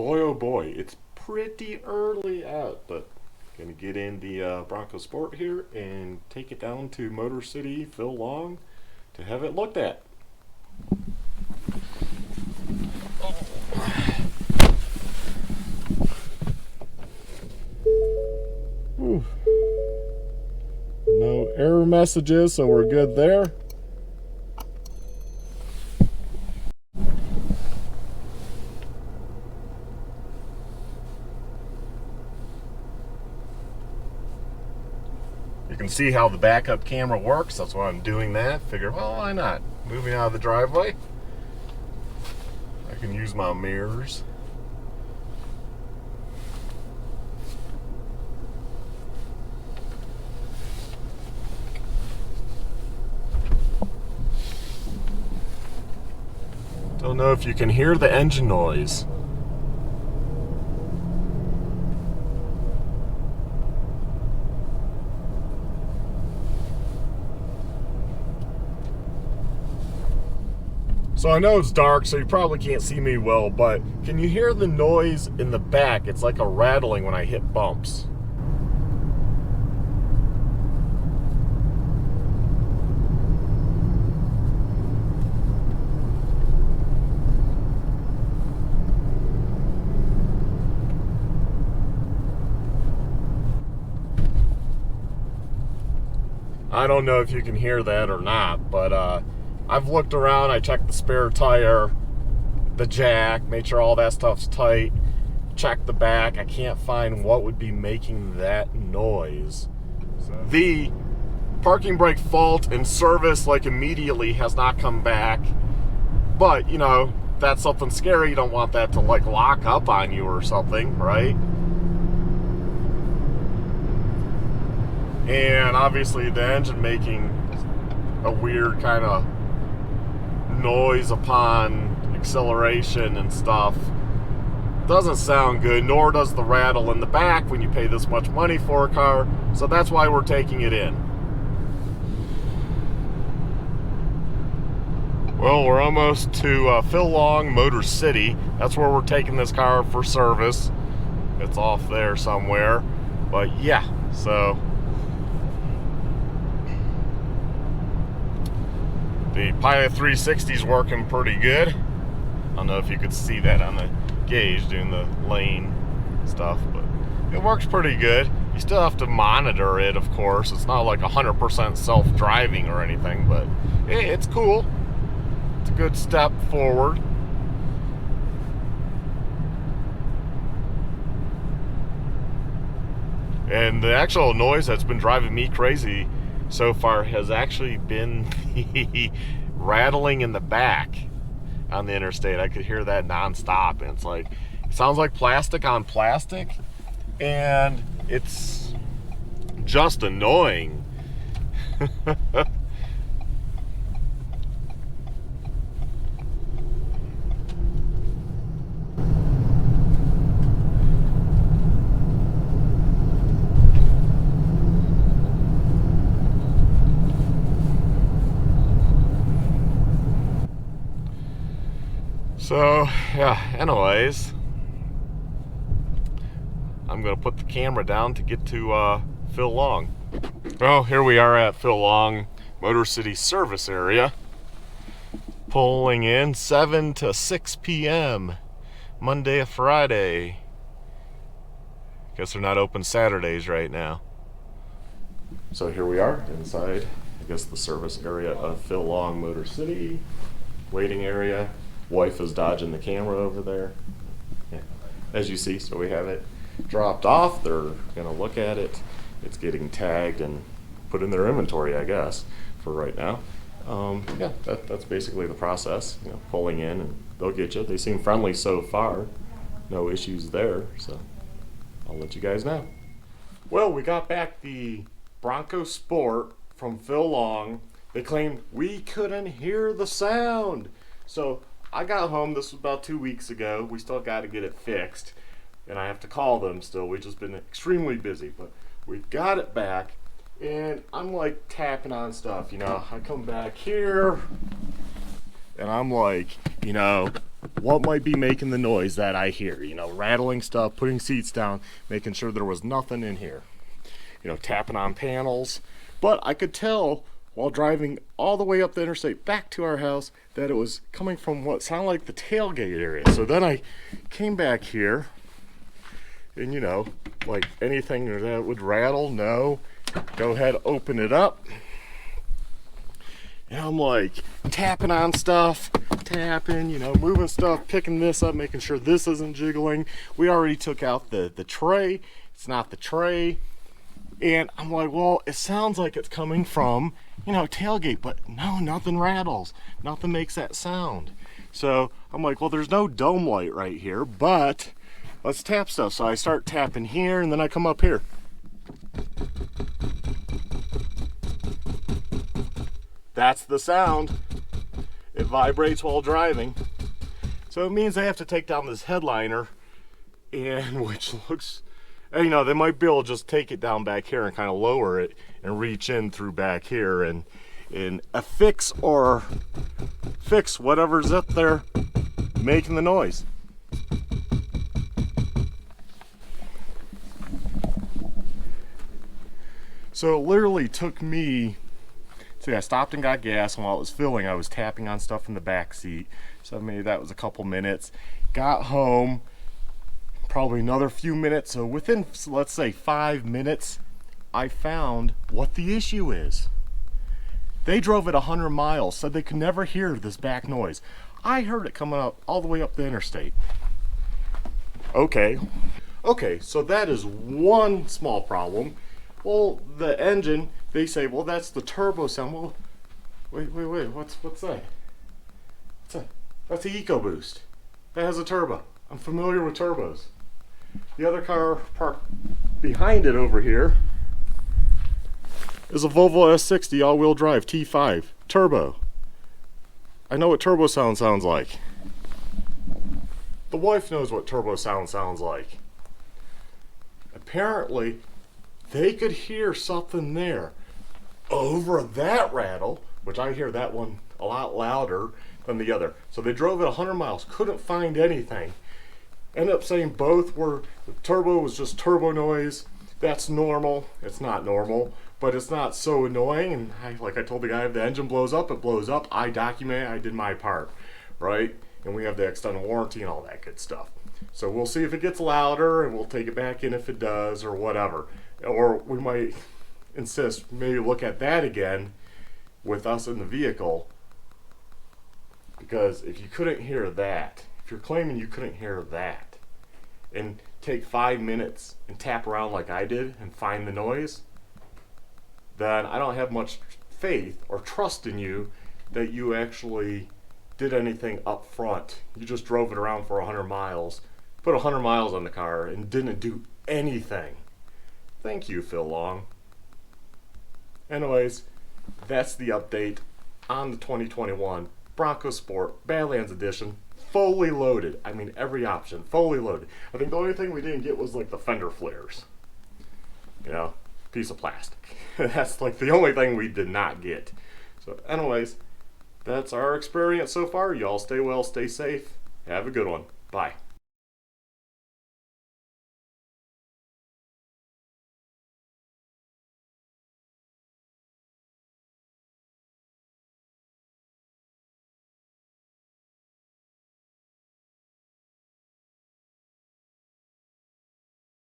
boy oh boy, it's pretty early out, but gonna get in the Bronco Sport here and take it down to Motor City Phil Long to have it looked at. Whew. No error messages, so we're good there. You can see how the backup camera works. That's why I'm doing that. Figured, well, why not? Moving out of the driveway, I can use my mirrors. Don't know if you can hear the engine noise. So I know it's dark, so you probably can't see me well, but can you hear the noise in the back? It's like a rattling when I hit bumps. I don't know if you can hear that or not, but I've looked around, I checked the spare tire, the jack, made sure all that stuff's tight, checked the back. I can't find what would be making that noise. So the parking brake fault in service like immediately has not come back, but you know, that's something scary. You don't want that to like lock up on you or something, right? And obviously the engine making a weird kind of noise upon acceleration and stuff doesn't sound good, nor does the rattle in the back when you pay this much money for a car. So that's why we're taking it in. Well, we're almost to Phil Long Motor City. That's where we're taking this car for service. It's off there somewhere, but yeah, so the Pilot 360 is working pretty good. I don't know if you could see that on the gauge doing the lane stuff, but it works pretty good. You still have to monitor it, of course. It's not like 100% self-driving or anything, but it's cool. It's a good step forward. And the actual noise that's been driving me crazy so far has actually been the rattling in the back on the interstate. I could hear that nonstop, and it's like, it sounds like plastic on plastic, and it's just annoying. So, yeah, anyways, I'm going to put the camera down to get to Phil Long. Well, here we are at Phil Long Motor City service area. Pulling in 7 to 6 p.m. Monday to Friday. Guess they're not open Saturdays right now. So here we are inside, I guess, the service area of Phil Long Motor City. Waiting area. Wife is dodging the camera over there. Yeah. As you see, so we have it dropped off. They're gonna look at it. It's getting tagged and put in their inventory, I guess, for right now. Yeah, that's basically the process. You know, pulling in, and they'll get you. They seem friendly so far. No issues there, so I'll let you guys know. Well, we got back the Bronco Sport from Phil Long. They claimed we couldn't hear the sound. So I got home, this was about 2 weeks ago. We still got to get it fixed, and I have to call them still. We've just been extremely busy, but we got it back, and I'm like tapping on stuff, you know. I come back here, and I'm like, you know, what might be making the noise that I hear. You know, rattling stuff, putting seats down, making sure there was nothing in here. You know, tapping on panels. But I could tell while driving all the way up the interstate back to our house that it was coming from what sounded like the tailgate area. So then I came back here, and you know, like anything that would rattle, no. Go ahead, open it up. And I'm like tapping on stuff, you know, moving stuff, picking this up, making sure this isn't jiggling. We already took out the tray. It's not the tray. And I'm like, well, it sounds like it's coming from, you know, tailgate, but no, nothing rattles. Nothing makes that sound. So I'm like, well, there's no dome light right here, but let's tap stuff. So I start tapping here, and then I come up here. That's the sound. It vibrates while driving. So it means I have to take down this headliner, and which looks, you know, they might be able to just take it down back here and kind of lower it and reach in through back here and affix or fix whatever's up there making the noise. So it literally took me, see, I stopped and got gas, and while it was filling, I was tapping on stuff in the back seat. So maybe that was a couple minutes. Got home, probably another few minutes. So within, let's say, 5 minutes, I found what the issue is. They drove at 100 miles, said they could never hear this back noise. I heard it coming up all the way up the interstate. Okay, so that is one small problem. Well, the engine, they say, well, that's the turbo sound. Well, wait, what's that? What's that? That's the EcoBoost. That has a turbo. I'm familiar with turbos. The other car parked behind it over here is a Volvo S60 all-wheel drive T5 turbo. I know what turbo sounds like. The wife knows what turbo sounds like. Apparently, they could hear something there over that rattle, which I hear that one a lot louder than the other. So they drove at 100 miles, couldn't find anything. Ended up saying both were, the turbo was just turbo noise. That's normal. It's not normal, but it's not so annoying. And like I told the guy, if the engine blows up, it blows up. I document it, I did my part, right? And we have the extended warranty and all that good stuff. So we'll see if it gets louder, and we'll take it back in if it does, or whatever. Or we might insist, maybe look at that again with us in the vehicle. Because if you couldn't hear that, if you're claiming you couldn't hear that, and take 5 minutes and tap around like I did and find the noise, then I don't have much faith or trust in you that you actually did anything up front. You just drove it around for 100 miles, put 100 miles on the car, and didn't do anything. Thank you, Phil Long. Anyways, that's the update on the 2021 Bronco Sport Badlands Edition. Fully loaded. I mean, every option, fully loaded. I think the only thing we didn't get was like the fender flares. You know, piece of plastic. That's like the only thing we did not get. So anyways, that's our experience so far. Y'all stay well, stay safe. Have a good one. Bye.